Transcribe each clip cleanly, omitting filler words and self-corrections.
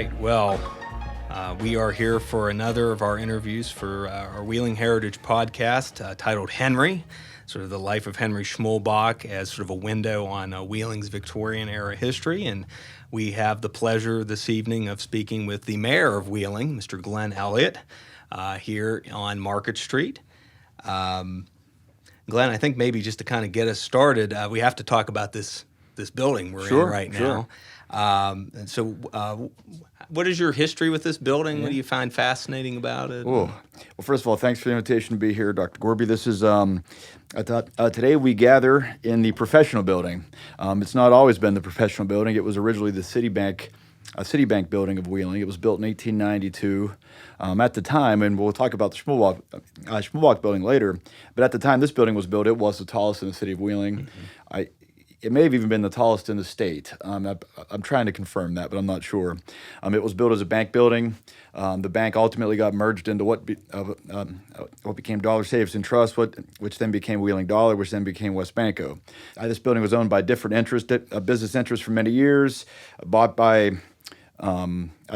right. Well, we are here for another of our interviews for our Wheeling Heritage podcast titled Henry, sort of the life of Henry Schmulbach as sort of a window on Wheeling's Victorian era history. And we have the pleasure this evening of speaking with the mayor of Wheeling, Mr. Glenn Elliott, here on Market Street. Glenn, I think maybe just to kind of get us started, we have to talk about this building we're in right now. And so what is your history with this building? Yeah. What do you find fascinating about it? Well, first of all, thanks for the invitation to be here, Dr. Gorby. This is today we gather in the professional building. It's not always been the professional building. It was originally the Citibank building of Wheeling. It was built in 1892. At the time, and we'll talk about the Schmulbach building later, but at the time this building was built, it was the tallest in the city of Wheeling. Mm-hmm. It may have even been the tallest in the state. I'm trying to confirm that, but I'm not sure. It was built as a bank building. The bank ultimately got merged into what became Dollar Saves and Trust, which then became Wheeling Dollar, which then became West Banco. This building was owned by different business interests for many years, bought by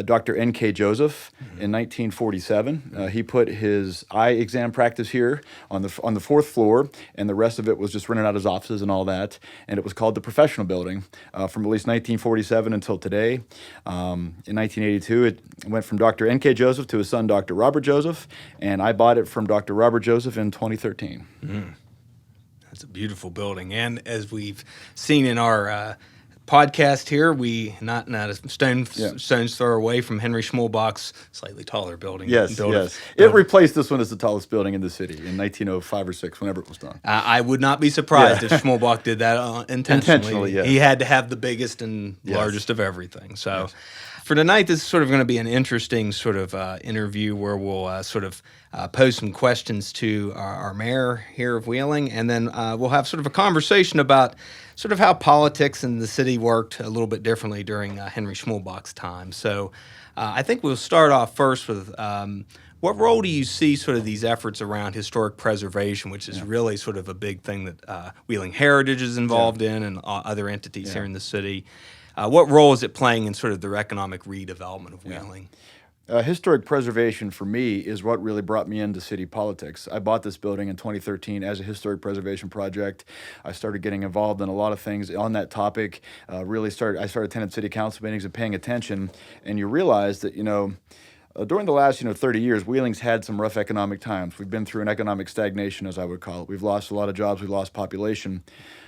Dr. N.K. Joseph in 1947. He put his eye exam practice here on the fourth floor, and the rest of it was just rented out as offices and all that. And it was called the Professional Building from at least 1947 until today. In 1982, it went from Dr. N.K. Joseph to his son, Dr. Robert Joseph, and I bought it from Dr. Robert Joseph in 2013. That's a beautiful building, and as we've seen in our podcast here, we not a stone's throw away from Henry Schmulbach's slightly taller building. Yes. It replaced this one as the tallest building in the city in 1905 or 6, whenever it was done. I would not be surprised if Schmulbach did that intentionally. Yes. He had to have the biggest and largest of everything. So for tonight, this is sort of going to be an interesting sort of interview where we'll sort of pose some questions to our mayor here of Wheeling, and then we'll have sort of a conversation about sort of how politics in the city worked a little bit differently during Henry Schmulbach's time. So I think we'll start off first with what role do you see sort of these efforts around historic preservation, which is really sort of a big thing that Wheeling Heritage is involved in and other entities here in the city. What role is it playing in sort of the economic redevelopment of Wheeling? Historic preservation, for me, is what really brought me into city politics. I bought this building in 2013 as a historic preservation project. I started getting involved in a lot of things on that topic. I started attending city council meetings and paying attention, and you realize that, during the last 30 years, Wheeling's had some rough economic times. We've been through an economic stagnation, as I would call it. We've lost a lot of jobs. We've lost population.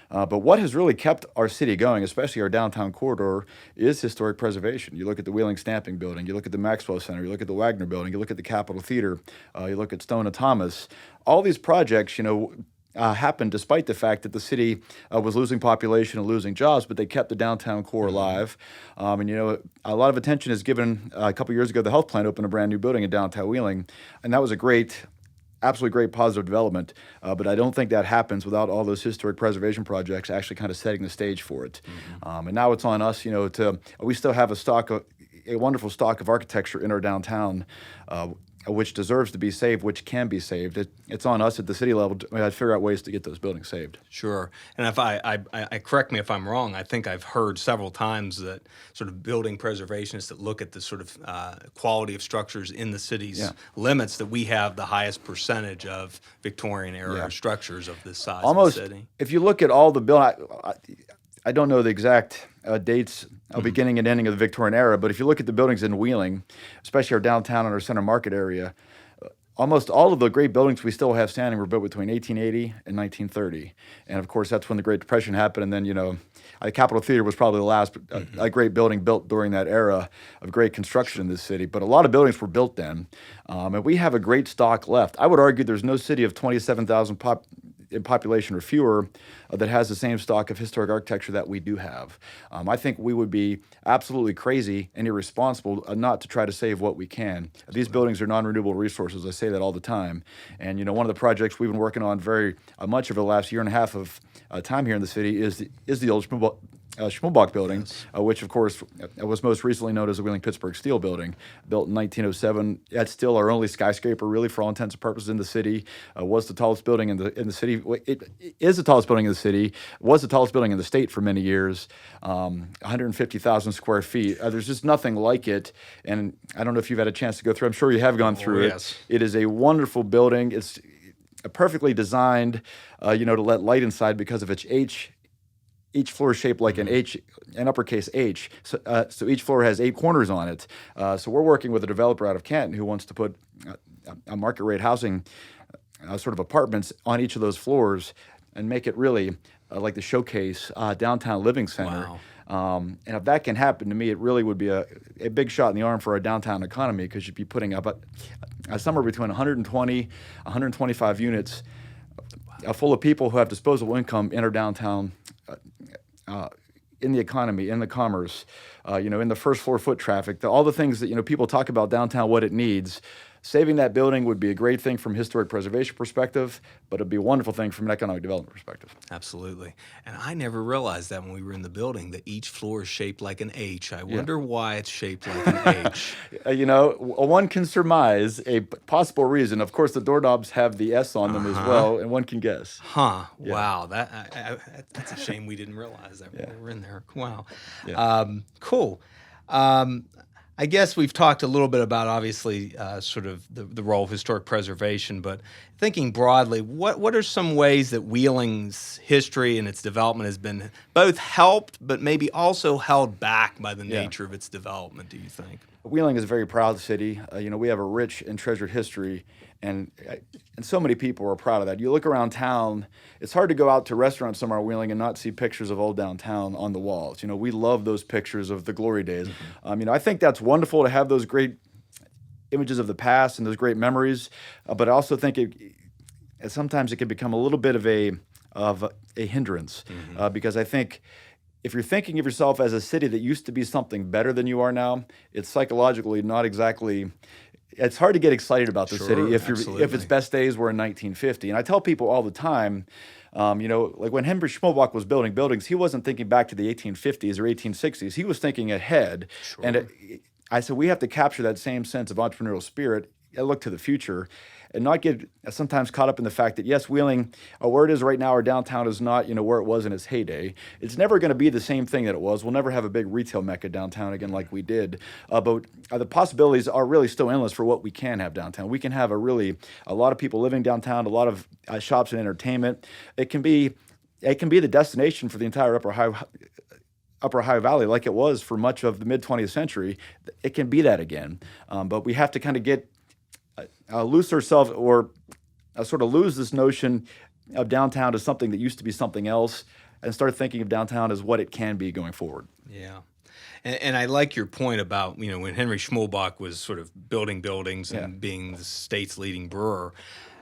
But what has really kept our city going, especially our downtown corridor, is historic preservation. You look at the Wheeling Stamping Building, you look at the Maxwell Center, you look at the Wagner Building, you look at the Capitol Theater, you look at Stone and Thomas. All these projects, happened despite the fact that the city was losing population and losing jobs, but they kept the downtown core alive. And a lot of attention is given. A couple years ago, the health plan opened a brand new building in downtown Wheeling, and that was absolutely great positive development, but I don't think that happens without all those historic preservation projects actually kind of setting the stage for it. And now it's on us, we still have a wonderful stock of architecture in our downtown, which deserves to be saved, which can be saved. It's on us at the city level to figure out ways to get those buildings saved. Sure. And if I correct me if I'm wrong, I think I've heard several times that sort of building preservationists that look at the sort of quality of structures in the city's limits, that we have the highest percentage of Victorian era structures of this size of the city. If you look at all the buildings, I don't know the exact dates of beginning and ending of the Victorian era, but if you look at the buildings in Wheeling, especially our downtown and our center market area, almost all of the great buildings we still have standing were built between 1880 and 1930. And of course, that's when the Great Depression happened. And then, the Capitol Theater was probably the last a great building built during that era of great construction in this city. But a lot of buildings were built then. And we have a great stock left. I would argue there's no city of 27,000 in population or fewer that has the same stock of historic architecture that we do have. I think we would be absolutely crazy and irresponsible not to try to save what we can. These buildings are non-renewable resources. I say that all the time. And one of the projects we've been working on very much over the last year and a half of time here in the city is the old Schmulbach building, Yes. which of course was most recently known as the Wheeling-Pittsburgh Steel Building, built in 1907. That's still our only skyscraper, really, for all intents and purposes, in the city. Was the tallest building in the city. It is the tallest building in the city. Was the tallest building in the state for many years. 150,000 square feet. There's just nothing like it. And I don't know if you've had a chance to go through. I'm sure you have gone through it. Yes. It is a wonderful building. It's perfectly designed, to let light inside because of its H. Each floor is shaped like an H, an uppercase H. So each floor has 8 corners on it. So we're working with a developer out of Canton who wants to put a market rate housing, sort of apartments on each of those floors, and make it really like the showcase downtown living center. Wow. And if that can happen, to me, it really would be a big shot in the arm for our downtown economy, because you'd be putting up somewhere between 120, 125 units full of people who have disposable income in our downtown, in the economy, in the commerce, in the first floor foot traffic, all the things that, people talk about downtown, what it needs. Saving that building would be a great thing from a historic preservation perspective, but it'd be a wonderful thing from an economic development perspective. Absolutely. And I never realized that when we were in the building, that each floor is shaped like an H. I wonder why it's shaped like an H. One can surmise a possible reason. Of course, the doorknobs have the S on them as well, and one can guess. Huh. Yeah. Wow. That's a shame we didn't realize that when we were in there. Wow. Yeah. Cool. I guess we've talked a little bit about, obviously, sort of the role of historic preservation, but thinking broadly, what are some ways that Wheeling's history and its development has been both helped, but maybe also held back by the nature of its development, do you think? Wheeling is a very proud city. We have a rich and treasured history, and so many people are proud of that. You look around town, it's hard to go out to a restaurant somewhere in Wheeling and not see pictures of old downtown on the walls. We love those pictures of the glory days. I think that's wonderful to have those great images of the past and those great memories, but I also think sometimes it can become a little bit of a hindrance, because I think if you're thinking of yourself as a city that used to be something better than you are now, it's psychologically not exactly. It's hard to get excited about the city if its best days were in 1950. And I tell people all the time, like when Henry Schmulbach was building buildings, he wasn't thinking back to the 1850s or 1860s. He was thinking ahead. Sure. And I said we have to capture that same sense of entrepreneurial spirit and look to the future, and not get sometimes caught up in the fact that, yes, Wheeling, where it is right now, our downtown is not, where it was in its heyday. It's never going to be the same thing that it was. We'll never have a big retail mecca downtown again like we did. But the possibilities are really still endless for what we can have downtown. We can have a lot of people living downtown, a lot of shops and entertainment. It can be the destination for the entire Upper Ohio Valley, like it was for much of the mid-20th century. It can be that again. But we have to kind of get loose ourselves, or sort of lose this notion of downtown as something that used to be something else, and start thinking of downtown as what it can be going forward. Yeah. And I like your point about, when Henry Schmulbach was sort of building buildings and being the state's leading brewer.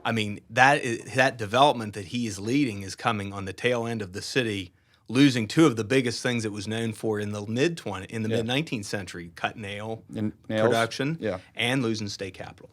I mean, that development that he is leading is coming on the tail end of the city losing two of the biggest things it was known for in the mid-19th century: cut nail production, and losing state capital.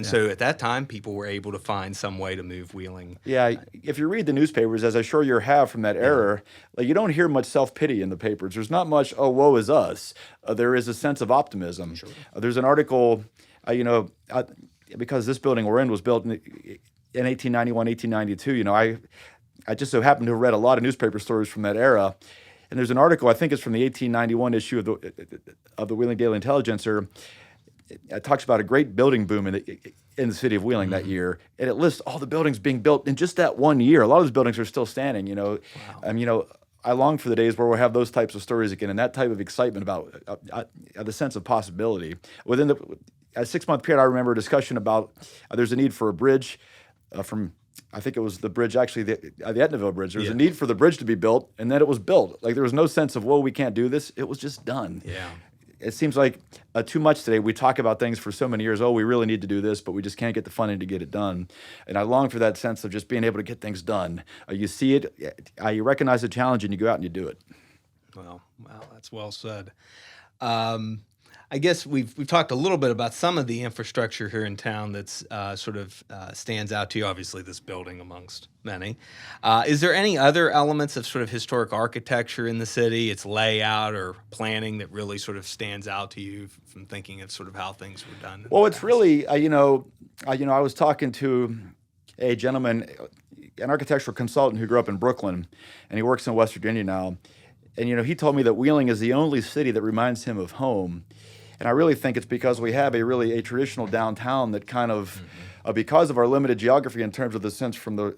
So at that time, people were able to find some way to move Wheeling. If you read the newspapers, as I'm sure you have from that era, you don't hear much self-pity in the papers. There's not much, oh, woe is us. There is a sense of optimism. Sure. There's an article, because this building we're in was built in 1891, 1892, I just so happened to have read a lot of newspaper stories from that era, and there's an article, I think it's from the 1891 issue of the Wheeling Daily Intelligencer. It talks about a great building boom in the city of Wheeling that year, and it lists all the buildings being built in just that one year. A lot of those buildings are still standing. Wow. I long for the days where we'll have those types of stories again, and that type of excitement about the sense of possibility. Within a 6-month period, I remember a discussion about there's a need for a bridge from. I think it was the bridge, actually, the Etnaville Bridge. There was a need for the bridge to be built, and then it was built. Like, there was no sense of, we can't do this. It was just done. Yeah. It seems like too much today. We talk about things for so many years. We really need to do this, but we just can't get the funding to get it done. And I long for that sense of just being able to get things done. You see it, you recognize the challenge, and you go out and you do it. Well, wow, that's well said. I guess we've talked a little bit about some of the infrastructure here in town that's stands out to you. Obviously, this building amongst many. Is there any other elements of sort of historic architecture in the city, its layout or planning that really sort of stands out to you from thinking of sort of how things were done? Well, it's really I was talking to a gentleman, an architectural consultant who grew up in Brooklyn, and he works in West Virginia now. And he told me that Wheeling is the only city that reminds him of home. And I really think it's because we have a traditional downtown that kind of, because of our limited geography in terms of the sense from the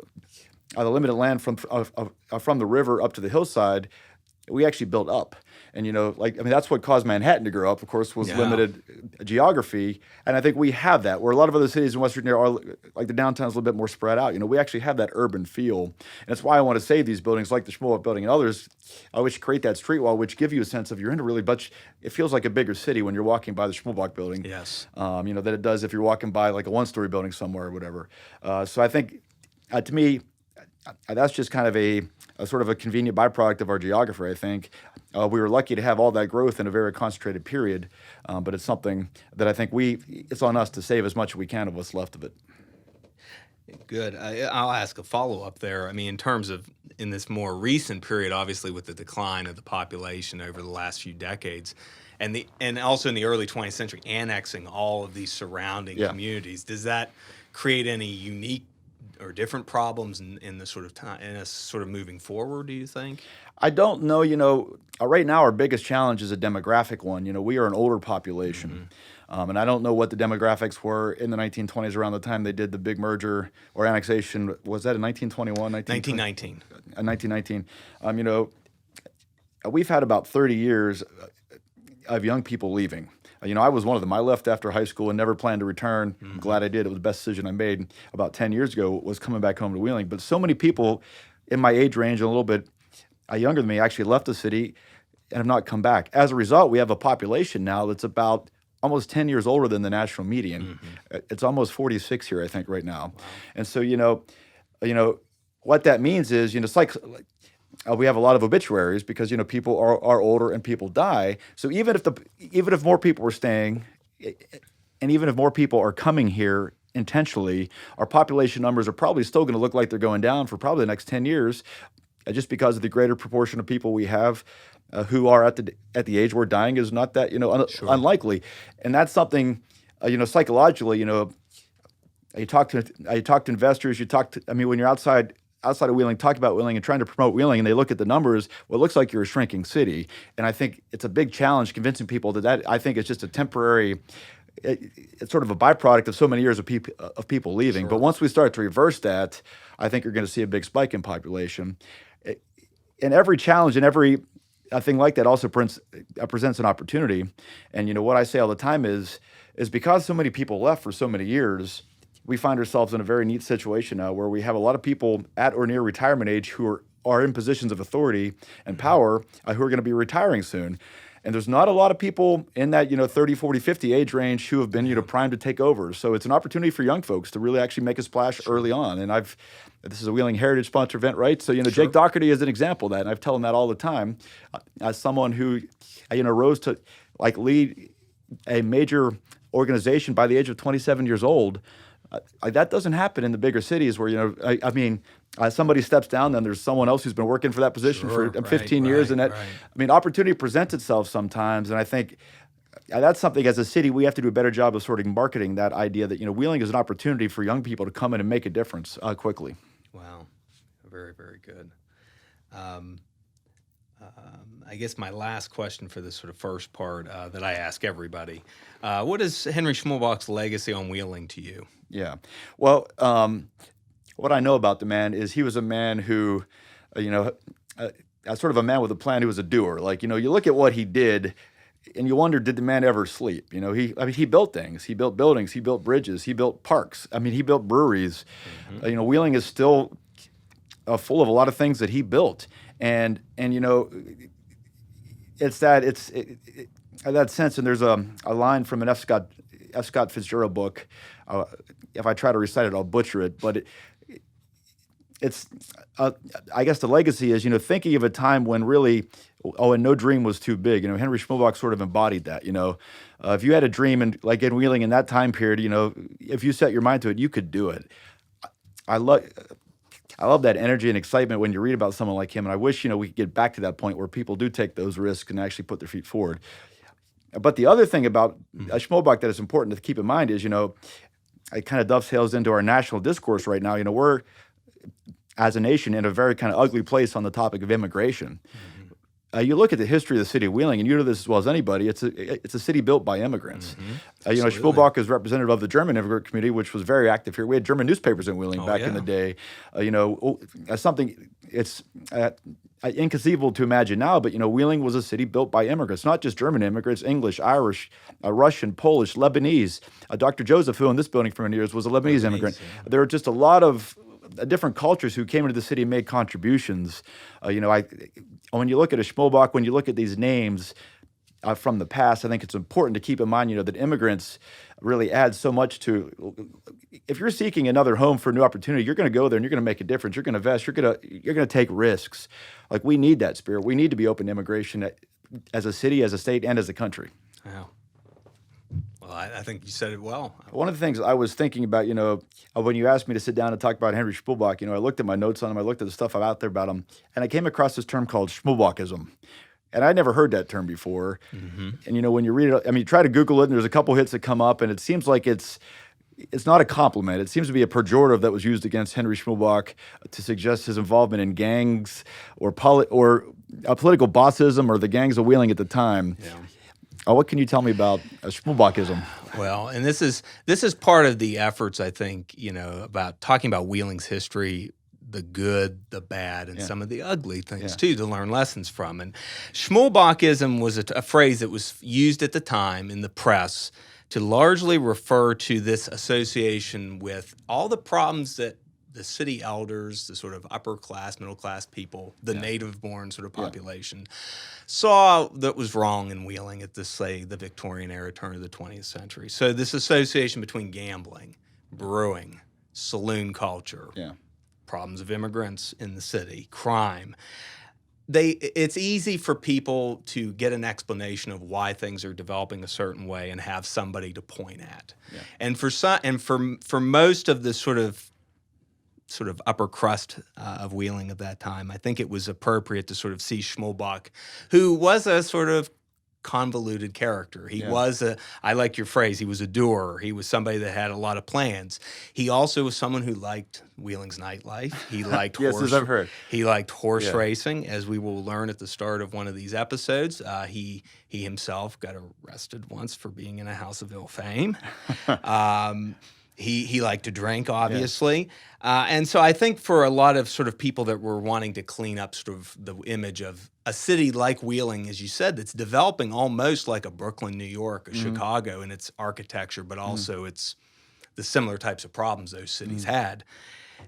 limited land from the river up to the hillside, we actually built up. And that's what caused Manhattan to grow up, of course, was limited geography. And I think we have that, where a lot of other cities in West Virginia are, like the downtown's a little bit more spread out. We actually have that urban feel. And that's why I want to save these buildings like the Schmulbach building and others, which create that street wall, which give you a sense of you're in a really, but it feels like a bigger city when you're walking by the Schmulbach building. Yes. Than it does if you're walking by like a one-story building somewhere or whatever. So I think, to me, that's just kind of a sort of a convenient byproduct of our geography, I think. We were lucky to have all that growth in a very concentrated period, but it's something that I think it's on us to save as much as we can of what's left of it. Good. I'll ask a follow-up there. I mean, in terms of in this more recent period, obviously with the decline of the population over the last few decades, and also in the early 20th century, annexing all of these surrounding communities, does that create any unique or different problems in the sort of time, in a sort of moving forward, do you think? I don't know. Right now our biggest challenge is a demographic one. We are an older population. And I don't know what the demographics were in the 1920s around the time they did the big merger or annexation. Was that in 1921? 1919. 1919. We've had about 30 years of young people leaving. I was one of them. I left after high school and never planned to return. I'm glad I did. It was the best decision I made about 10 years ago, was coming back home to Wheeling. But so many people in my age range and a little bit younger than me actually left the city and have not come back. As a result, we have a population now that's about almost 10 years older than the national median. It's almost 46 here, I think, right now. Wow. And so, what that means is, it's like we have a lot of obituaries because people are older and people die. So even if more people were staying, and even if more people are coming here intentionally, our population numbers are probably still going to look like they're going down for probably the next 10 years, just because of the greater proportion of people we have who are at the age where dying is not that unlikely, and that's something psychologically. You talk to investors, when you're outside of Wheeling, talk about Wheeling and trying to promote Wheeling, and they look at the numbers, well, it looks like you're a shrinking city. And I think it's a big challenge convincing people that I think it's just a temporary, it's sort of a byproduct of so many years of people leaving. Sure. But once we start to reverse that, I think you're going to see a big spike in population. And every challenge and every thing like that also presents an opportunity. And what I say all the time is because so many people left for so many years, we find ourselves in a very neat situation now where we have a lot of people at or near retirement age who are in positions of authority and power who are going to be retiring soon. And there's not a lot of people in that 30, 40, 50 age range who have been primed to take over. So it's an opportunity for young folks to really actually make a splash early on. And this is a Wheeling Heritage Sponsor event, right? So Sure. Jake Doherty is an example of that, and I've told him that all the time. As someone who rose to lead a major organization by the age of 27 years old. That doesn't happen in the bigger cities where, somebody steps down, then there's someone else who's been working for that position for 15 years. And opportunity presents itself sometimes. And I think that's something as a city, we have to do a better job of sort of marketing that idea that, Wheeling is an opportunity for young people to come in and make a difference quickly. Wow. Very, very good. I guess my last question for this sort of first part that I ask everybody, what is Henry Schmulbach's legacy on Wheeling to you? Yeah. Well, what I know about the man is he was a man who, sort of a man with a plan who was a doer. You look at what he did and you wonder, did the man ever sleep? He built things. He built buildings. He built bridges. He built parks. He built breweries. Wheeling is still full of a lot of things that he built. And it's that sense, and there's a line from an F. Scott Fitzgerald book. If I try to recite it, I'll butcher it. But it's I guess the legacy is, thinking of a time when really, and no dream was too big. Henry Schmulbach sort of embodied that. If you had a dream and like in Wheeling in that time period, if you set your mind to it, you could do it. I love that energy and excitement when you read about someone like him, and I wish we could get back to that point where people do take those risks and actually put their feet forward. But the other thing about Schmulbach that is important to keep in mind is, it kind of dovetails into our national discourse right now. We're, as a nation, in a very kind of ugly place on the topic of immigration. You look at the history of the city of Wheeling, and you know this as well as anybody. It's a city built by immigrants. Schmulbach is representative of the German immigrant community, which was very active here. We had German newspapers in Wheeling back in the day. Something it's inconceivable to imagine now, but Wheeling was a city built by immigrants, not just German immigrants, English, Irish, Russian, Polish, Lebanese. Dr. Joseph, who in this building for many years was a Lebanese immigrant. Yeah. There were just a lot of different cultures who came into the city and made contributions. When you look at a Schmulbach, when you look at these names from the past, I think it's important to keep in mind, that immigrants really add so much to. If you're seeking another home for a new opportunity, you're going to go there and you're going to make a difference. You're going to invest. You're going to take risks. Like, we need that spirit. We need to be open to immigration as a city, as a state, and as a country. Yeah. Well, I think you said it well. One of the things I was thinking about, when you asked me to sit down and talk about Henry Schmulbach, I looked at my notes on him, I looked at the stuff out there about him, and I came across this term called Schmulbach-ism. And I'd never heard that term before. And, when you read it, you try to Google it, and there's a couple hits that come up, and it seems like it's not a compliment. It seems to be a pejorative that was used against Henry Schmulbach to suggest his involvement in gangs or political bossism or the gangs of Wheeling at the time. Yeah. What can you tell me about Schmulbach-ism? Well, and this is part of the efforts, I think, about talking about Wheeling's history, the good, the bad, and some of the ugly things too, to learn lessons from. And Schmulbach-ism was a phrase that was used at the time in the press to largely refer to this association with all the problems that the city elders, the sort of upper class, middle class people, the native-born sort of population, saw that was wrong in Wheeling at the Victorian era, turn of the 20th century. So this association between gambling, brewing, saloon culture, problems of immigrants in the city, crime. It's easy for people to get an explanation of why things are developing a certain way and have somebody to point at. Yeah. And for most of the sort of upper crust of Wheeling at that time, I think it was appropriate to sort of see Schmulbach, who was a sort of convoluted character. He was I like your phrase, he was a doer. He was somebody that had a lot of plans. He also was someone who liked Wheeling's nightlife. He liked as I've heard. He liked horse racing, as we will learn at the start of one of these episodes. He himself got arrested once for being in a house of ill fame. He liked to drink, obviously. And so I think for a lot of sort of people that were wanting to clean up sort of the image of a city like Wheeling, as you said, that's developing almost like a Brooklyn, New York, a Chicago in its architecture, but also it's the similar types of problems those cities had.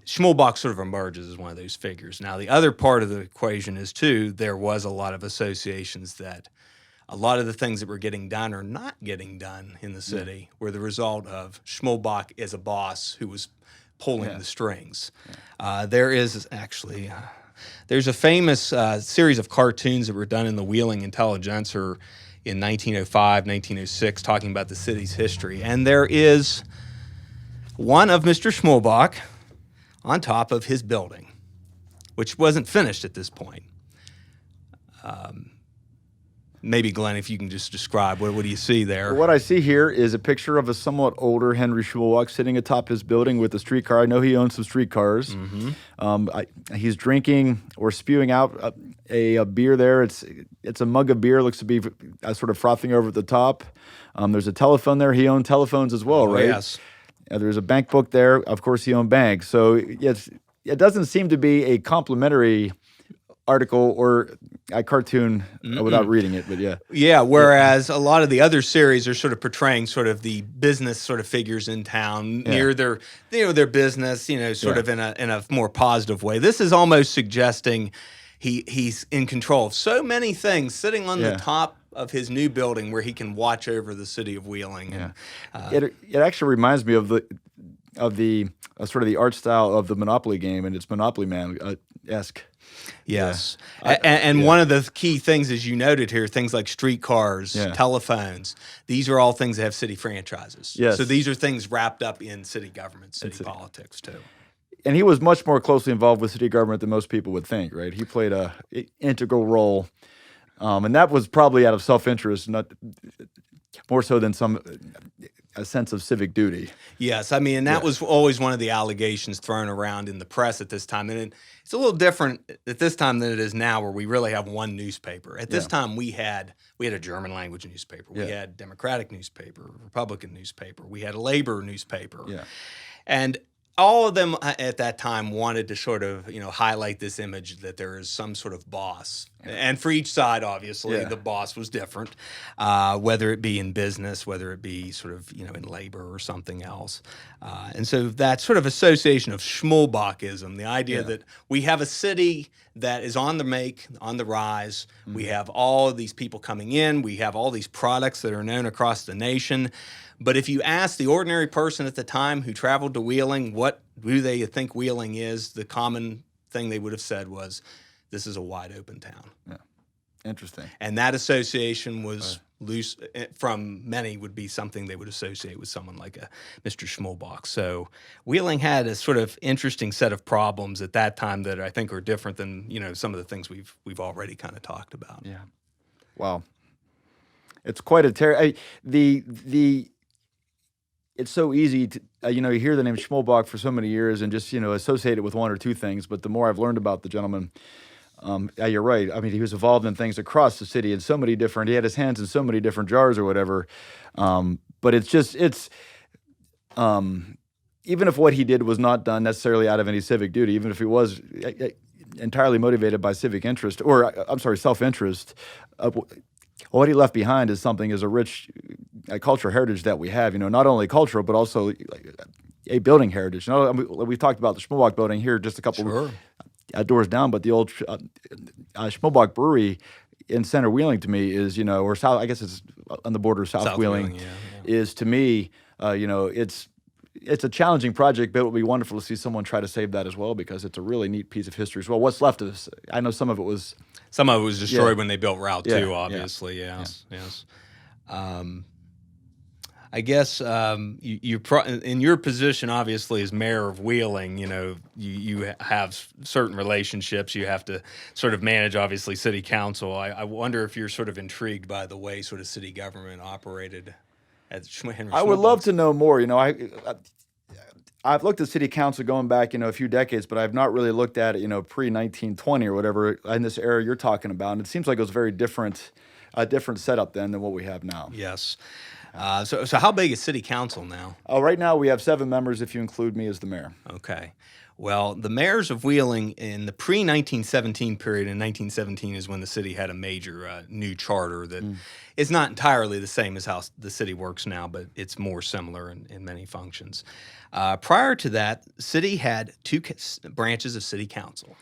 Schmulbach sort of emerges as one of those figures. Now, the other part of the equation is, too, there was a lot of associations that a lot of the things that were getting done or not getting done in the city were the result of Schmulbach as a boss who was pulling the strings. There's a famous series of cartoons that were done in the Wheeling Intelligencer in 1905, 1906, talking about the city's history. And there is one of Mr. Schmulbach on top of his building, which wasn't finished at this point. Maybe, Glenn, if you can just describe, what do you see there? What I see here is a picture of a somewhat older Henry Schmulbach sitting atop his building with a streetcar. I know he owns some streetcars. He's drinking or spewing out a beer there. It's a mug of beer, looks to be sort of frothing over at the top. There's a telephone there. He owned telephones as well, right? Yes. There's a bank book there. Of course, he owned banks. So it doesn't seem to be a complimentary article or a cartoon without reading it, but whereas a lot of the other series are sort of portraying sort of the business sort of figures in town near their business, sort of in a more positive way. This is almost suggesting he's in control of so many things, sitting on the top of his new building where he can watch over the city of Wheeling. It actually reminds me of the sort of the art style of the Monopoly game, and it's Monopoly Man esque. Yes. And one of the key things, as you noted here, things like streetcars, telephones, these are all things that have city franchises. Yes. So these are things wrapped up in city government, city politics too. And he was much more closely involved with city government than most people would think, right? He played a integral role. And that was probably out of self-interest, not more so than a sense of civic duty. Yes, I mean, and that was always one of the allegations thrown around in the press at this time. And it's a little different at this time than it is now, where we really have one newspaper. At this time, we had a German language newspaper. We had Democratic newspaper, Republican newspaper. We had a labor newspaper. Yeah. And all of them at that time wanted to sort of, highlight this image that there is some sort of boss. And for each side, obviously, the boss was different, whether it be in business, whether it be sort of, in labor or something else. And so that sort of association of Schmulbach-ism, the idea that we have a city that is on the make, on the rise. Mm-hmm. We have all of these people coming in. We have all these products that are known across the nation. But if you ask the ordinary person at the time who traveled to Wheeling, what do they think Wheeling is, the common thing they would have said was, this is a wide open town. Yeah, interesting. And that association was loose from many, would be something they would associate with someone like a Mr. Schmulbach. So Wheeling had a sort of interesting set of problems at that time that I think are different than, some of the things we've already kind of talked about. Yeah. Wow. It's quite a it's so easy to, you hear the name Schmulbach for so many years and just, associate it with one or two things. But the more I've learned about the gentleman, you're right. I mean, he was involved in things across the city in so many different, he had his hands in so many different jars or whatever. But even if what he did was not done necessarily out of any civic duty, even if he was entirely motivated by civic interest, or self-interest, what he left behind is a rich cultural heritage that we have. Not only cultural, but also a building heritage. We talked about the Schmulbach building here just a couple doors down, but the old Schmulbach Brewery in Center Wheeling to me is, or South, I guess it's on the border of South Wheeling, is to me, it's a challenging project, but it would be wonderful to see someone try to save that as well, because it's a really neat piece of history as well. What's left of this, I know some of it was destroyed when they built Route 2, obviously, yes. I guess in your position, obviously, as mayor of Wheeling, you have certain relationships. You have to sort of manage, obviously, city council. I wonder if you're sort of intrigued by the way sort of city government operated at Henry I would love to know more. I've looked at city council going back, a few decades, but I've not really looked at it, pre-1920 or whatever in this era you're talking about. And it seems like it was very different, a different setup then than what we have now. Yes. So how big is city council now? Right now we have 7 members if you include me as the mayor. Okay. Well, the mayors of Wheeling in the pre-1917 period, in 1917 is when the city had a major new charter that is not entirely the same as how the city works now, but it's more similar in many functions. Prior to that, the city had 2 branches of city council.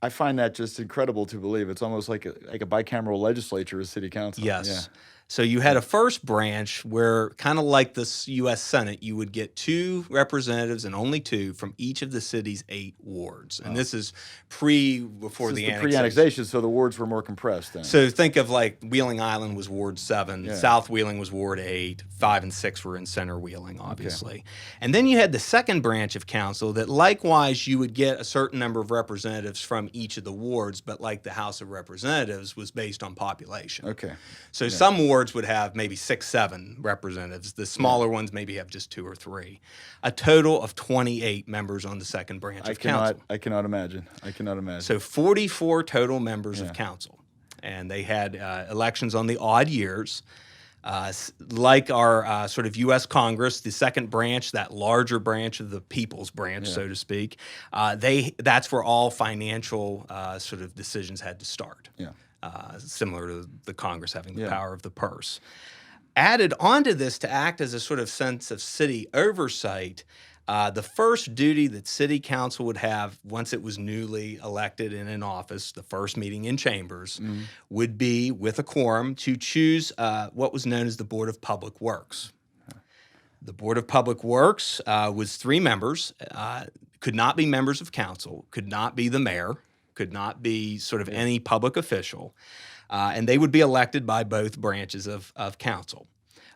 I find that just incredible to believe. It's almost like a bicameral legislature as city council. Yes. Yeah. So you had a first branch where, kind of like the U.S. Senate, you would get 2 representatives and only 2 from each of the city's 8 wards. And this is before the annexation. Pre-annexation, so the wards were more compressed then. So think of like Wheeling Island was Ward 7, South Wheeling was Ward 8, 5 and 6 were in Center Wheeling, obviously. Okay. And then you had the second branch of council that likewise you would get a certain number of representatives from each of the wards, but like the House of Representatives was based on population. Okay. So some wards would have maybe 6, 7 representatives. The smaller ones maybe have just 2 or 3. A total of 28 members on the second branch of council. I cannot imagine. So 44 total members of council. And they had elections on the odd years. Like our sort of U.S. Congress, the second branch, that larger branch of the people's branch, so to speak, that's where all financial sort of decisions had to start. Yeah. Similar to the Congress having the power of the purse. Added onto this to act as a sort of sense of city oversight, the first duty that city council would have once it was newly elected and in office, the first meeting in chambers, would be with a quorum to choose what was known as the Board of Public Works. The Board of Public Works was 3 members, could not be members of council, could not be the mayor, could not be sort of any public official, and they would be elected by both branches of council.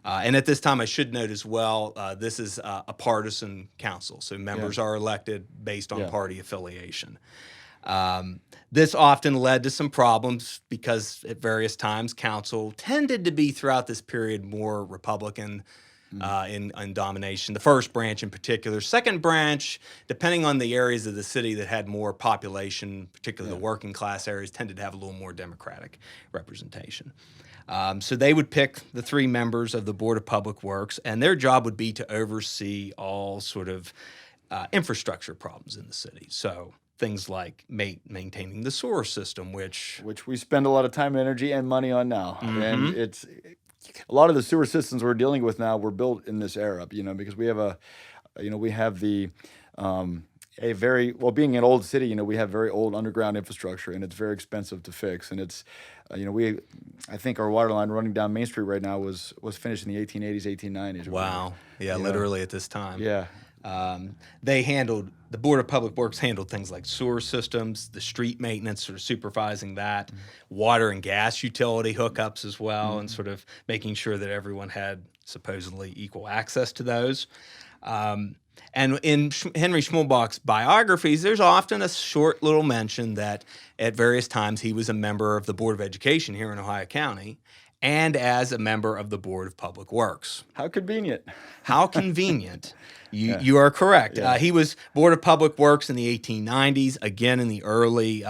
And at this time, I should note as well, this is a partisan council, so members are elected based on party affiliation. This often led to some problems because at various times, council tended to be throughout this period more Republican in domination. The first branch in particular. Second branch, depending on the areas of the city that had more population, particularly the working class areas, tended to have a little more Democratic representation. So they would pick the 3 members of the Board of Public Works, and their job would be to oversee all sort of infrastructure problems in the city. So things like maintaining the sewer system, which we spend a lot of time, energy, and money on now. And it's a lot of the sewer systems we're dealing with now were built in this era, because we have a very, well, being an old city, we have very old underground infrastructure, and it's very expensive to fix. And it's, I think our water line running down Main Street right now was finished in the 1880s, 1890s. Wow. Yeah, literally at this time. Yeah. The Board of Public Works handled things like sewer systems, the street maintenance, sort of supervising that, water and gas utility hookups as well, and sort of making sure that everyone had supposedly equal access to those. And in Henry Schmulbach's biographies, there's often a short little mention that at various times he was a member of the Board of Education here in Ohio County and as a member of the Board of Public Works. How convenient. How convenient. You are correct. Yeah. He was Board of Public Works in the 1890s, again in the early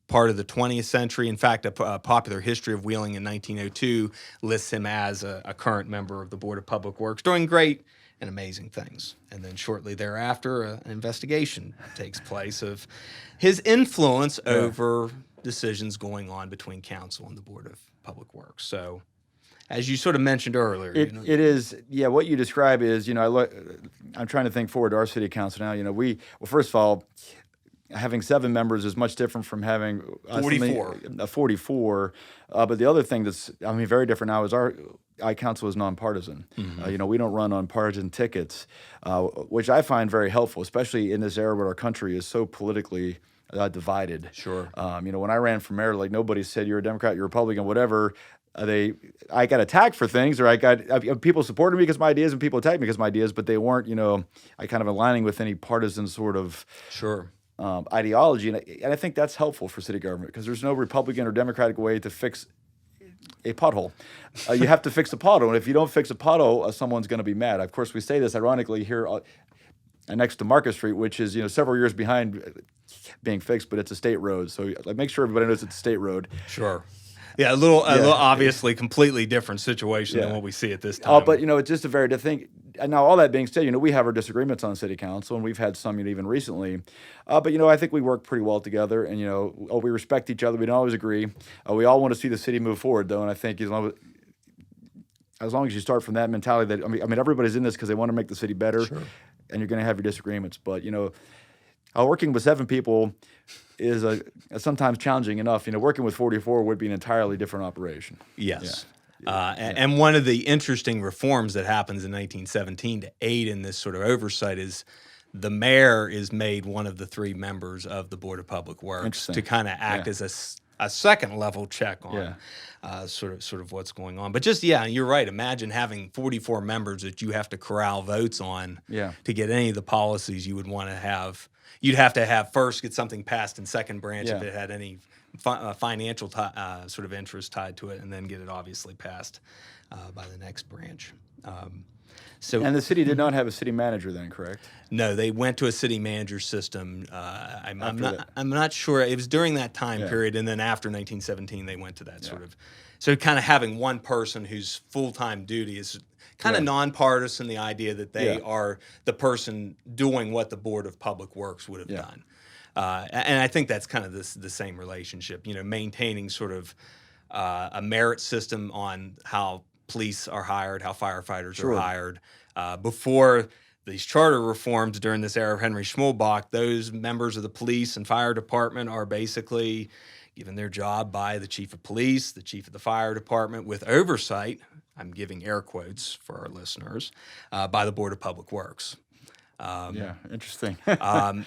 part of the 20th century. In fact, a popular history of Wheeling in 1902 lists him as a current member of the Board of Public Works, doing great and amazing things. And then shortly thereafter, an investigation takes place of his influence over decisions going on between council and the Board of Public Works. So, as you sort of mentioned earlier, it is, what you describe is, I'm trying to think forward to our city council now. First of all, having 7 members is much different from having 44. But the other thing that's, very different now is our council is nonpartisan. We don't run on partisan tickets, which I find very helpful, especially in this era where our country is so politically divided. Sure. When I ran for mayor, like nobody said you're a Democrat, you're a Republican, whatever. I got attacked for things, or I got people supported me because of my ideas, and people attacked me because of my ideas, but they weren't, I kind of aligning with any partisan sort of ideology, and I think that's helpful for city government because there's no Republican or Democratic way to fix a pothole. You have to fix a pothole, and if you don't fix a pothole, someone's going to be mad. Of course, we say this ironically here next to Market Street, which is several years behind being fixed, but it's a state road, so make sure everybody knows it's a state road. Sure. Yeah, a little obviously completely different situation than what we see at this time. But it's just a very different thing. And now, all that being said, we have our disagreements on city council, and we've had some even recently. But I think we work pretty well together, and we respect each other. We don't always agree. We all want to see the city move forward, though, and I think as long as you start from that mentality that everybody's in this because they want to make the city better, and you're going to have your disagreements. But working with 7 people is sometimes challenging enough. Working with 44 would be an entirely different operation. Yes. And one of the interesting reforms that happens in 1917 to aid in this sort of oversight is the mayor is made one of the 3 members of the Board of Public Works to kind of act as a second level check on sort of what's going on. But just, you're right. Imagine having 44 members that you have to corral votes on to get any of the policies you would want to have. You'd have to have first get something passed in second branch if it had any financial sort of interest tied to it, and then get it obviously passed by the next branch. And the city did not have a city manager then, correct? No, they went to a city manager system. I'm not sure. It was during that time period, and then after 1917, they went to that sort of. So kind of having one person whose full-time duty is kind of nonpartisan, the idea that they are the person doing what the Board of Public Works would have done. And I think that's kind of the same relationship, maintaining sort of a merit system on how police are hired, how firefighters are hired. Before these charter reforms during this era of Henry Schmulbach, those members of the police and fire department are basically given their job by the chief of police, the chief of the fire department, with oversight I'm giving air quotes for our listeners, by the Board of Public Works. Interesting. And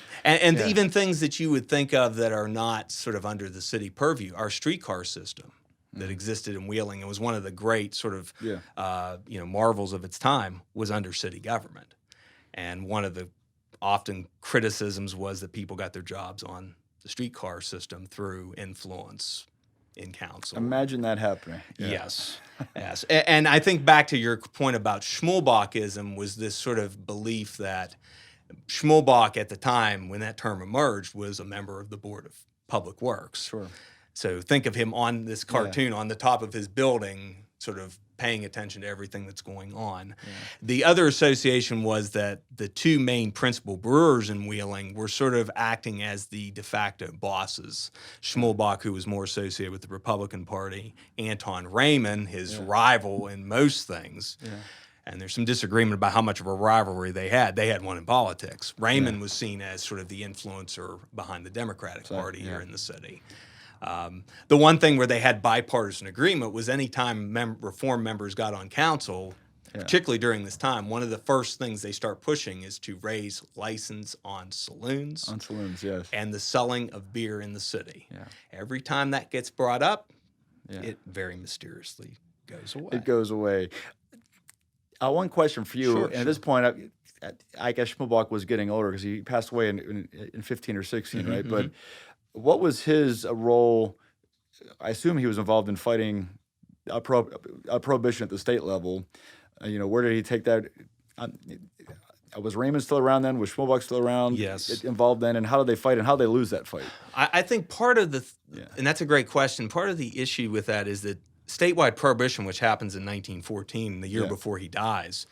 even things that you would think of that are not sort of under the city purview, our streetcar system that existed in Wheeling, and was one of the great sort of marvels of its time, was under city government. And one of the often criticisms was that people got their jobs on the streetcar system through influence in council. Imagine that happening. Yes. And I think back to your point about Schmulbach-ism was this sort of belief that Schmulbach at the time, when that term emerged, was a member of the Board of Public Works. Sure. So think of him on this cartoon on the top of his building, sort of paying attention to everything that's going on. Yeah. The other association was that the two main principal brewers in Wheeling were sort of acting as the de facto bosses. Schmulbach, who was more associated with the Republican Party, Anton Raymond, his rival in most things. Yeah. And there's some disagreement about how much of a rivalry they had. They had one in politics. Raymond was seen as sort of the influencer behind the Democratic Party here in the city. The one thing where they had bipartisan agreement was anytime reform members got on council, particularly during this time, one of the first things they start pushing is to raise license on saloons. On saloons, yes. And the selling of beer in the city. Yeah. Every time that gets brought up, it very mysteriously goes away. It goes away. One question for you. At this point, I guess Schmulbach was getting older because he passed away in 15 or 16, right? But what was his role? I assume he was involved in fighting a prohibition at the state level. Where did he take that? Was Raymond still around then? Was Schmulbach still around? Yes. Involved then? And how did they fight? And how did they lose that fight? I think part of and that's a great question, part of the issue with that is that statewide prohibition, which happens in 1914, the year before he dies,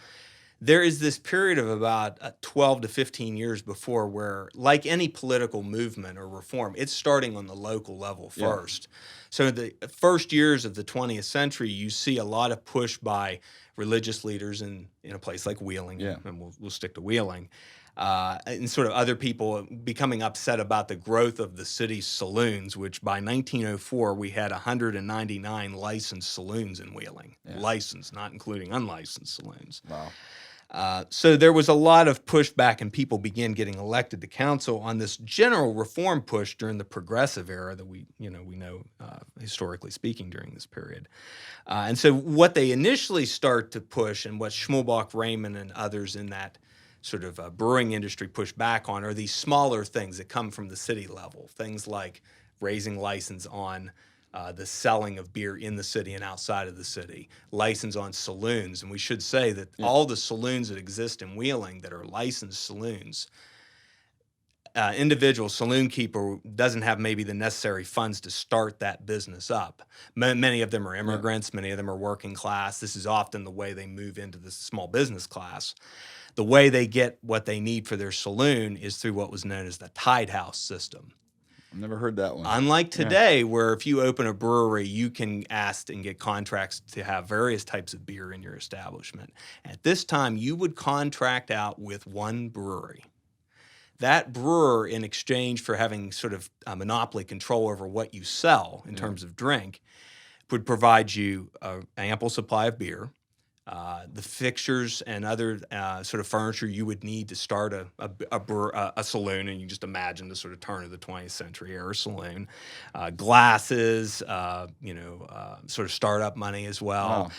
there is this period of about 12 to 15 years before where, like any political movement or reform, it's starting on the local level first. So the first years of the 20th century, you see a lot of push by religious leaders in a place like Wheeling, and we'll stick to Wheeling, and sort of other people becoming upset about the growth of the city's saloons, which by 1904, we had 199 licensed saloons in Wheeling. Licensed, not including unlicensed saloons. Wow. So there was a lot of pushback, and people began getting elected to council on this general reform push during the progressive era that we know historically speaking during this period. And so what they initially start to push, and what Schmulbach, Raymond, and others in that sort of brewing industry push back on, are these smaller things that come from the city level, things like raising license on the selling of beer in the city and outside of the city, license on saloons. And we should say that all the saloons that exist in Wheeling that are licensed saloons, individual saloon keeper doesn't have maybe the necessary funds to start that business up. Many of them are immigrants, many of them are working class. This is often the way they move into the small business class. The way they get what they need for their saloon is through what was known as the tied house system. Never heard that one. Unlike today, where if you open a brewery, you can ask and get contracts to have various types of beer in your establishment. At this time, you would contract out with one brewery. That brewer, in exchange for having sort of a monopoly control over what you sell in terms of drink, would provide you an ample supply of beer, the fixtures and other sort of furniture you would need to start a saloon, and you just imagine the sort of turn of the 20th century era saloon, glasses, sort of startup money as well. Wow.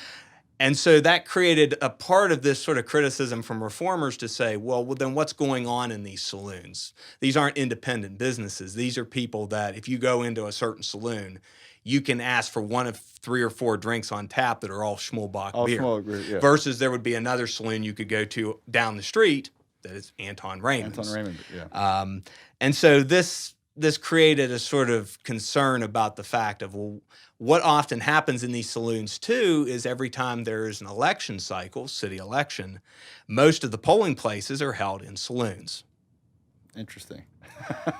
And so that created a part of this sort of criticism from reformers to say, well, then what's going on in these saloons? These aren't independent businesses. These are people that if you go into a certain saloon, you can ask for one of 3 or 4 drinks on tap that are all Schmulbach beer. Versus there would be another saloon you could go to down the street that is Anton Raymond's. Anton Raymond, yeah. And so this created a sort of concern about the fact of, well, what often happens in these saloons too is every time there's an election cycle, city election, most of the polling places are held in saloons. Interesting.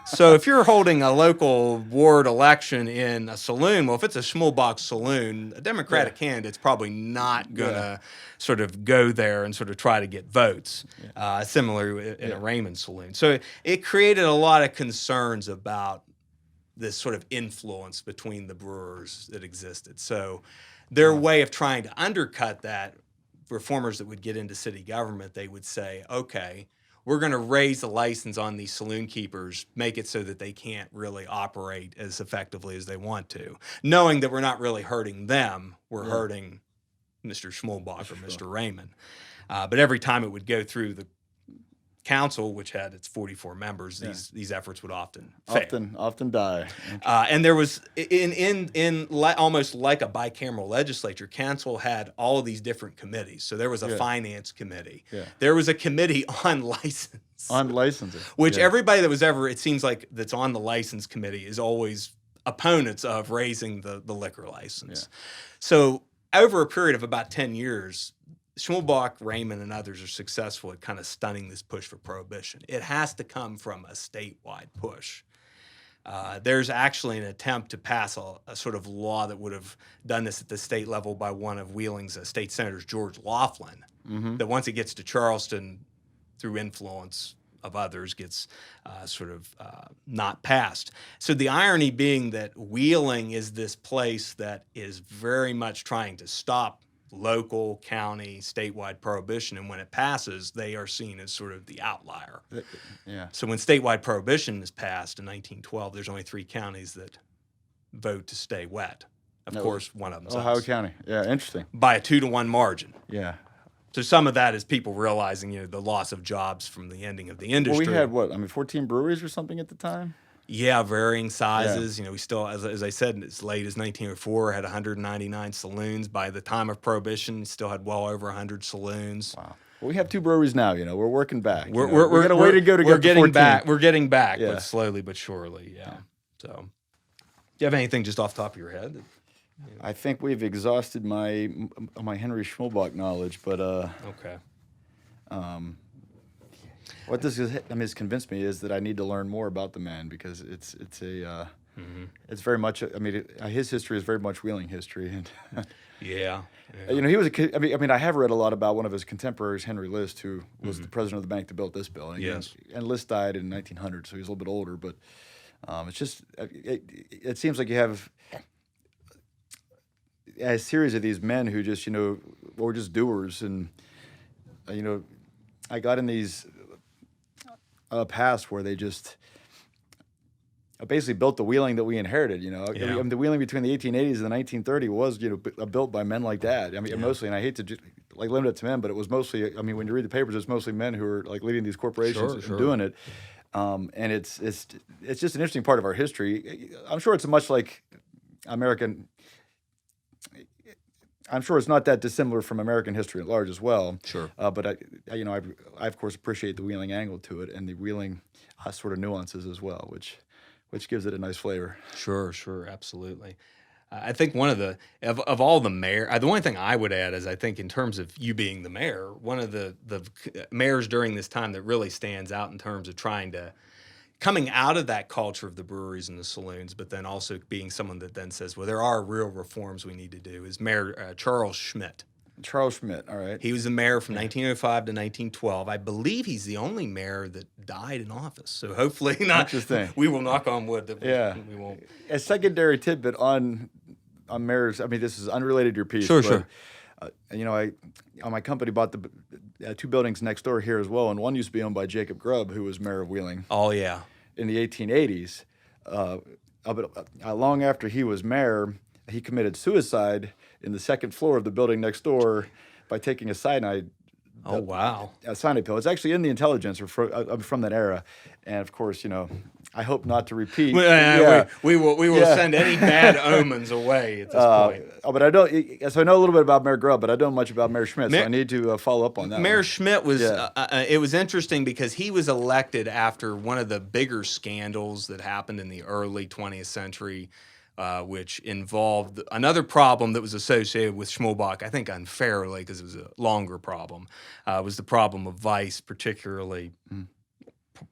So if you're holding a local ward election in a saloon, well, if it's a Schmulbach saloon, a Democratic candidate's probably not going to sort of go there and sort of try to get votes, similar in a Raymond saloon. So it created a lot of concerns about this sort of influence between the brewers that existed. So their way of trying to undercut that, reformers that would get into city government, they would say, okay, we're going to raise the license on these saloon keepers, make it so that they can't really operate as effectively as they want to, knowing that we're not really hurting them, we're hurting Mr. Schmulbach or Mr. Raymond. But every time it would go through the council, which had its 44 members, these efforts would often fail. Often die. And there was almost like a bicameral legislature, council had all of these different committees. So there was a finance committee. There was a committee on license. On licensing. Which everybody that was ever, it seems like, that's on the license committee is always opponents of raising the liquor license. So over a period of about 10 years, Schmulbach, Raymond, and others are successful at kind of stunning this push for prohibition. It has to come from a statewide push. There's actually an attempt to pass a sort of law that would have done this at the state level by one of Wheeling's state senators, George Laughlin, that once it gets to Charleston, through influence of others, gets not passed. So the irony being that Wheeling is this place that is very much trying to stop local, county, statewide prohibition, and when it passes, they are seen as sort of the outlier. So when statewide prohibition is passed in 1912, there's only 3 counties that vote to stay wet. Of course, one of them's Ohio us. County. Yeah, interesting. By a 2-to-1 margin. Yeah. So some of that is people realizing, the loss of jobs from the ending of the industry. Well, we had 14 breweries or something at the time? Yeah, varying sizes. We still, as I said, as late as 1904, had 199 saloons. By the time of Prohibition, still had well over 100 saloons. Wow. Well, we have 2 breweries now. We're working back. We're got a way to go to we're get to 14. We're getting back, but slowly but surely. Yeah. So, do you have anything just off the top of your head? I think we've exhausted my Henry Schmulbach knowledge, but okay. What this has convinced me is that I need to learn more about the man, because it's very much. His history is very much Wheeling history, and yeah. he was a kid. I have read a lot about one of his contemporaries, Henry List, who was the president of the bank that built this building. Yes. And List died in 1900, so he's a little bit older. But it's just it seems like you have a series of these men who just were just doers, and I got in these past where they just basically built the Wheeling that we inherited. The Wheeling between the 1880s and the 1930s was built by men like that. Mostly, and I hate to just limit it to men, but it was mostly. When you read the papers, it's mostly men who are leading these corporations and doing it. And it's just an interesting part of our history. I'm sure it's much like American. I'm sure it's not that dissimilar from American history at large as well. Sure. But I of course appreciate the Wheeling angle to it, and the Wheeling sort of nuances as well, which gives it a nice flavor. Sure, absolutely. I think one of the of all the mayor, the only thing I would add is I think in terms of you being the mayor, one of the mayors during this time that really stands out in terms of coming out of that culture of the breweries and the saloons, but then also being someone that then says, well, there are real reforms we need to do, is Mayor Charles Schmidt. Charles Schmidt, all right. He was the mayor from 1905 to 1912. I believe he's the only mayor that died in office. So hopefully not. Interesting. We will knock on wood that we won't. A secondary tidbit on mayors. This is unrelated to your piece. Sure. My company bought the 2 buildings next door here as well, and one used to be owned by Jacob Grubb, who was mayor of Wheeling. Oh yeah. In the 1880s, long after he was mayor, he committed suicide in the 2nd floor of the building next door by taking a cyanide. Oh wow! A cyanide pill. It's actually in the intelligence from that era, and of course, I hope not to repeat. We will send any bad omens away at this point. But I don't. So I know a little bit about Mayor Grubb, but I don't know much about Mayor Schmidt. So I need to follow up on that. Mayor Schmidt was. It was interesting because he was elected after one of the bigger scandals that happened in the early 20th century. Which involved another problem that was associated with Schmulbach, I think unfairly because it was a longer problem, was the problem of vice, particularly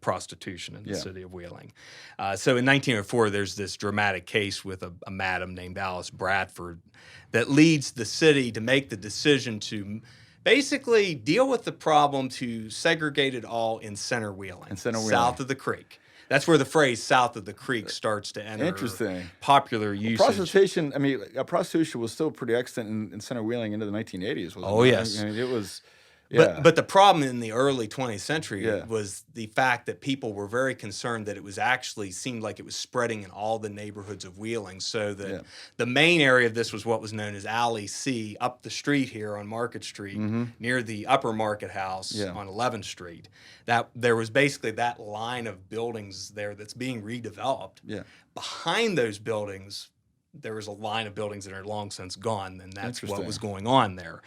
prostitution in the city of Wheeling. So in 1904, there's this dramatic case with a madam named Alice Bradford that leads the city to make the decision to basically deal with the problem to segregate it all in center Wheeling, south of the creek. That's where the phrase "south of the creek" starts to enter Interesting. popular usage. Prostitution, I mean, prostitution was still pretty extant in Center Wheeling into the 1980s. Oh, yes. I mean, it was. Yeah. But the problem in the early 20th century Yeah. was the fact that people were very concerned that it was actually seemed like it was spreading in all the neighborhoods of Wheeling, so that the main area of this was what was known as Alley C, up the street here on Market Street, near the Upper Market House on 11th Street. That there was basically that line of buildings there that's being redeveloped. Yeah. Behind those buildings, there was a line of buildings that are long since gone, and that's what was going on there.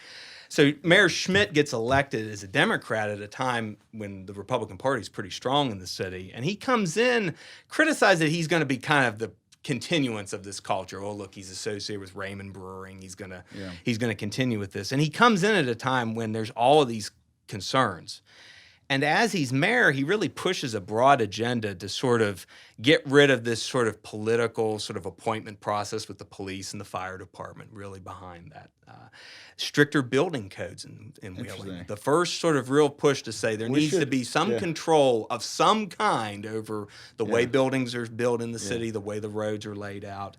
So Mayor Schmidt gets elected as a Democrat at a time when the Republican Party is pretty strong in the city, and he comes in, criticized that he's going to be kind of the continuance of this culture. Oh, look, he's associated with Raymond Brewing. He's going to continue with this, and he comes in at a time when there's all of these concerns. And as he's mayor, he really pushes a broad agenda to sort of get rid of this sort of political sort of appointment process with the police and the fire department, really behind that. Stricter building codes in Wheeling. The first sort of real push to say there needs to be some control of some kind over the way buildings are built in the city, the way the roads are laid out.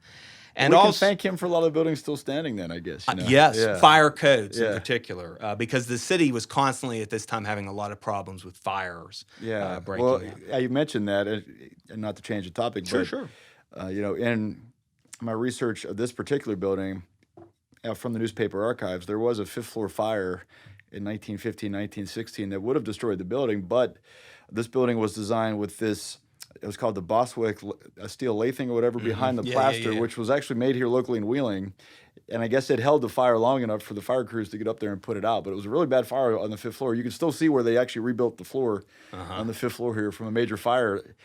And we can thank him for a lot of the buildings still standing then, I guess. You know? Yes, fire codes in particular, because the city was constantly at this time having a lot of problems with fires breaking out. You mentioned that, and not to change the topic, Sure. You know, in my research of this particular building, from the newspaper archives, there was a fifth-floor fire in 1915, 1916 that would have destroyed the building, but this building was designed with this. It was called the Boswick steel lathing or whatever behind the plaster, which was actually made here locally in Wheeling. And I guess it held the fire long enough for the fire crews to get up there and put it out. But it was a really bad fire on the fifth floor. You can still see where they actually rebuilt the floor on the fifth floor here from a major fire.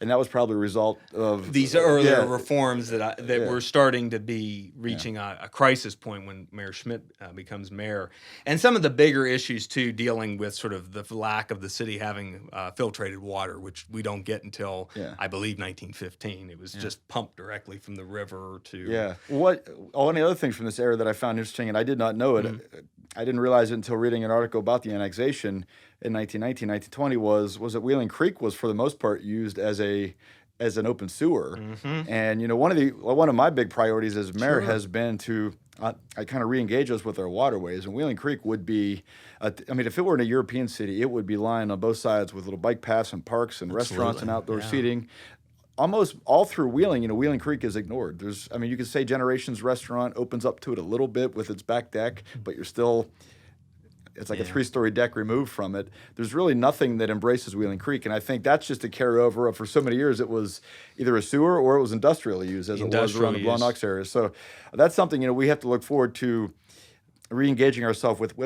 And that was probably a result of these earlier reforms that were starting to be reaching a crisis point when Mayor Schmidt becomes mayor. And some of the bigger issues, too, dealing with sort of the lack of the city having filtrated water, which we don't get until, I believe, 1915. It was just pumped directly from the river to... Yeah. One of the other things from this era that I found interesting, and I did not know it, I didn't realize it until reading an article about the annexation in 1919, 1920, was that Wheeling Creek was, for the most part, used as an open sewer. And, you know, one of my big priorities as mayor has been to I kind of re-engage us with our waterways. And Wheeling Creek would be, I mean, if it were in a European city, it would be lined on both sides with little bike paths and parks and restaurants and outdoor seating. Almost all through Wheeling, you know, Wheeling Creek is ignored. You could say Generations Restaurant opens up to it a little bit with its back deck, but you're still... It's like a three-story deck removed from it. There's really nothing that embraces Wheeling Creek, and I think that's just a carryover of, for so many years, it was either a sewer or it was industrially used, as it was around the Blue Knox area. So that's something, you know, we have to look forward to re-engaging ourselves with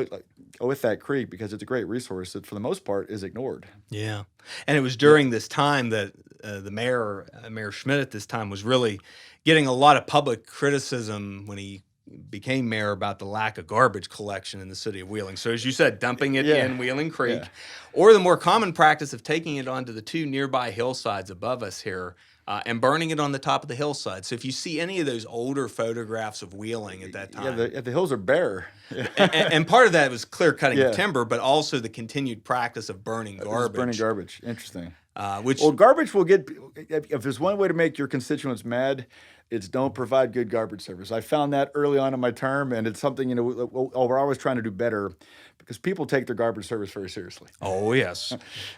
that creek, because it's a great resource that, for the most part, is ignored. Yeah, and it was during this time that the mayor, Mayor Schmidt at this time, was really getting a lot of public criticism when he became mayor about the lack of garbage collection in the city of Wheeling. So as you said, dumping it in Wheeling Creek, or the more common practice of taking it onto the two nearby hillsides above us here and burning it on the top of the hillside. So if you see any of those older photographs of Wheeling at that time. The hills are bare. and part of that was clear cutting of timber, but also the continued practice of burning garbage. Burning garbage. Interesting. Well, garbage will get, if there's one way to make your constituents mad, it's don't provide good garbage service. I found that early on in my term, and it's something, you know, we're always trying to do better, because people take their garbage service very seriously. Oh, yes.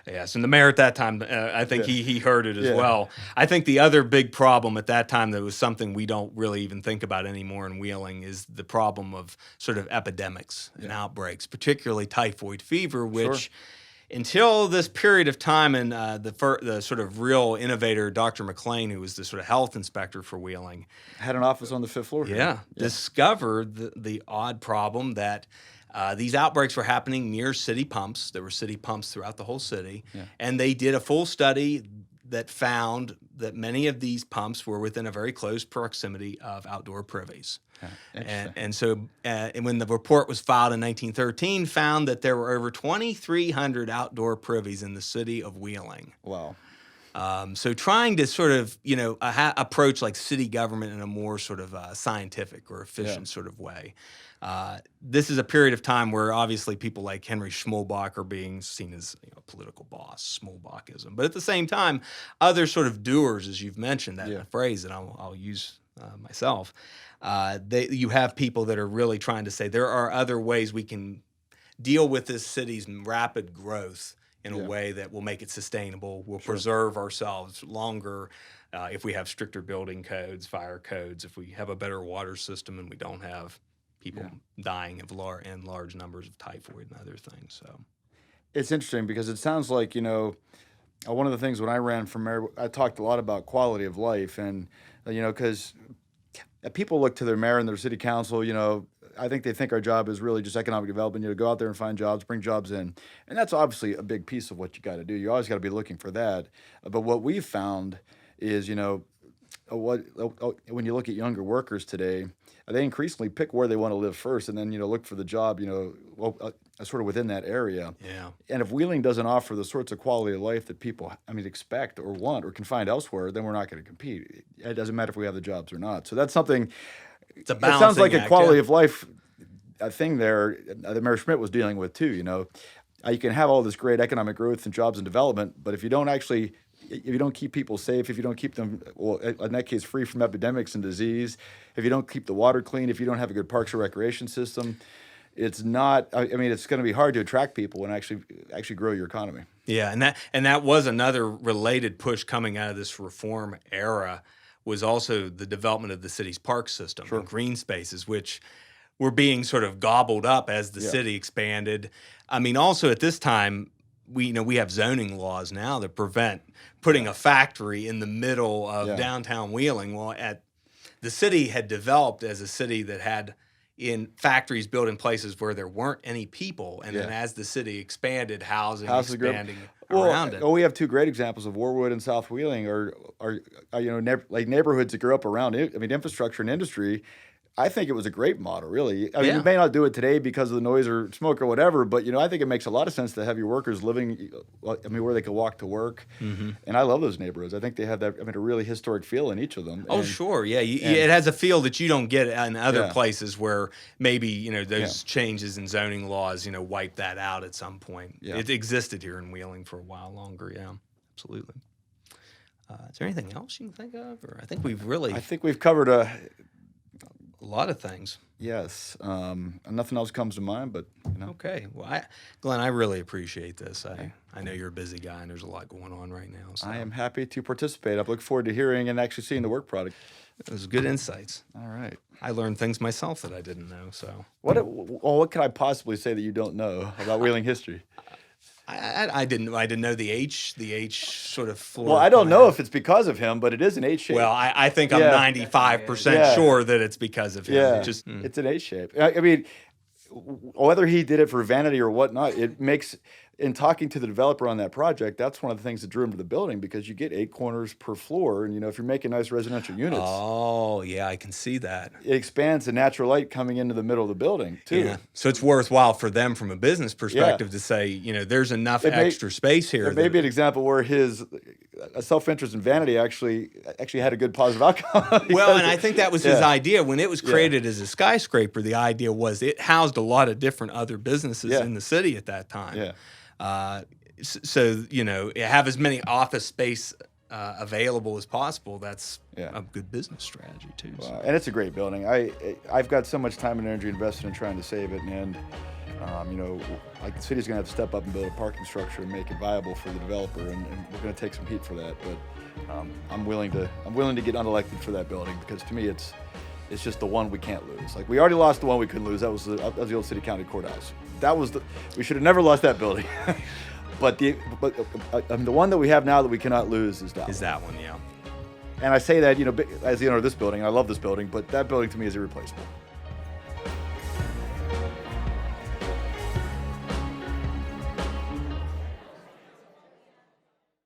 Yes. And the mayor at that time, I think he heard it as well. I think the other big problem at that time that was something we don't really even think about anymore in Wheeling is the problem of sort of epidemics and outbreaks, particularly typhoid fever, which... Until this period of time, and the sort of real innovator, Dr. McLean, who was the sort of health inspector for Wheeling, had an office on the fifth floor. Discovered the odd problem that these outbreaks were happening near city pumps. There were city pumps throughout the whole city, and they did a full study that found that many of these pumps were within a very close proximity of outdoor privies. And so when the report was filed in 1913, found that there were over 2,300 outdoor privies in the city of Wheeling. Wow. So trying to sort of, approach like city government in a more sort of scientific or efficient sort of way. This is a period of time where obviously people like Henry Schmulbach are being seen as a political boss, Schmulbach-ism. But at the same time, other sort of doers, as you've mentioned, that phrase that I'll use myself, you have people that are really trying to say there are other ways we can deal with this city's rapid growth in a way that will make it sustainable, will preserve ourselves longer if we have stricter building codes, fire codes, if we have a better water system and we don't have people dying of in large numbers of typhoid and other things. So it's interesting because it sounds like, one of the things when I ran for mayor, I talked a lot about quality of life and, because people look to their mayor and their city council, I think they think our job is really just economic development, go out there and find jobs, bring jobs in. And that's obviously a big piece of what you got to do. You always got to be looking for that. But what we've found is, when you look at younger workers today, they increasingly pick where they want to live first and then, look for the job, sort of within that area. Yeah. And if Wheeling doesn't offer the sorts of quality of life that people, expect or want or can find elsewhere, then we're not going to compete. It doesn't matter if we have the jobs or not. So that's something. It's a it balancing sounds like a act, quality of life thing there that Mayor Schmidt was dealing with too. You can have all this great economic growth and jobs and development, but if you don't keep people safe, if you don't keep them, well, in that case, free from epidemics and disease, if you don't keep the water clean, if you don't have a good parks and recreation system, it's not. It's going to be hard to attract people and actually grow your economy. Yeah, and that was another related push coming out of this reform era. Was also the development of the city's park system and green spaces, which were being sort of gobbled up as the city expanded. Also at this time, we have zoning laws now that prevent putting a factory in the middle of downtown Wheeling. Well, the city had developed as a city that had in factories built in places where there weren't any people, and then as the city expanded, housing expanding around it. Well, we have two great examples of Warwood and South Wheeling, are like neighborhoods that grew up around it. Infrastructure and industry. I think it was a great model, really. You may not do it today because of the noise or smoke or whatever, but I think it makes a lot of sense to have your workers living, where they can walk to work. Mm-hmm. And I love those neighborhoods. I think they have that, a really historic feel in each of them. Oh, sure, yeah. It has a feel that you don't get in other places where maybe those changes in zoning laws wipe that out at some point. Yeah. It existed here in Wheeling for a while longer. Yeah, absolutely. Is there anything else you can think of, or I think we've covered a lot of things. Yes. Nothing else comes to mind, but Okay. Well, Glenn, I really appreciate this. I know you're a busy guy, and there's a lot going on right now. So. I am happy to participate. I look forward to hearing and actually seeing the work product. It was good insights. All right. I learned things myself that I didn't know. So what could I possibly say that you don't know about Wheeling history? I didn't know the H sort of floor. Well, I don't know if it's because of him, but it is an H shape. Well, I think I'm 95% sure that it's because of him. Yeah, it's an H shape. Whether he did it for vanity or whatnot, it makes. In talking to the developer on that project, that's one of the things that drew him to the building because you get 8 corners per floor, and if you're making nice residential units. Oh, yeah, I can see that. It expands the natural light coming into the middle of the building too. Yeah. So it's worthwhile for them from a business perspective to say, there's enough extra space here. It may be an example where his self-interest and vanity actually had a good positive outcome. Well, and I think that was his idea when it was created as a skyscraper. The idea was it housed a lot of different other businesses in the city at that time. Yeah. So have as many office space available as possible. That's a good business strategy too. So. And it's a great building. I've got so much time and energy invested in trying to save it, and like the city's going to have to step up and build a parking structure and make it viable for the developer, and we're going to take some heat for that. But I'm willing to get unelected for that building because to me it's just the one we can't lose. Like we already lost the one we couldn't lose. That was the old city county courthouse. We should have never lost that building. but the one that we have now that we cannot lose is that one. Is that one, yeah. And I say that, as the owner of this building, I love this building, but that building to me is irreplaceable.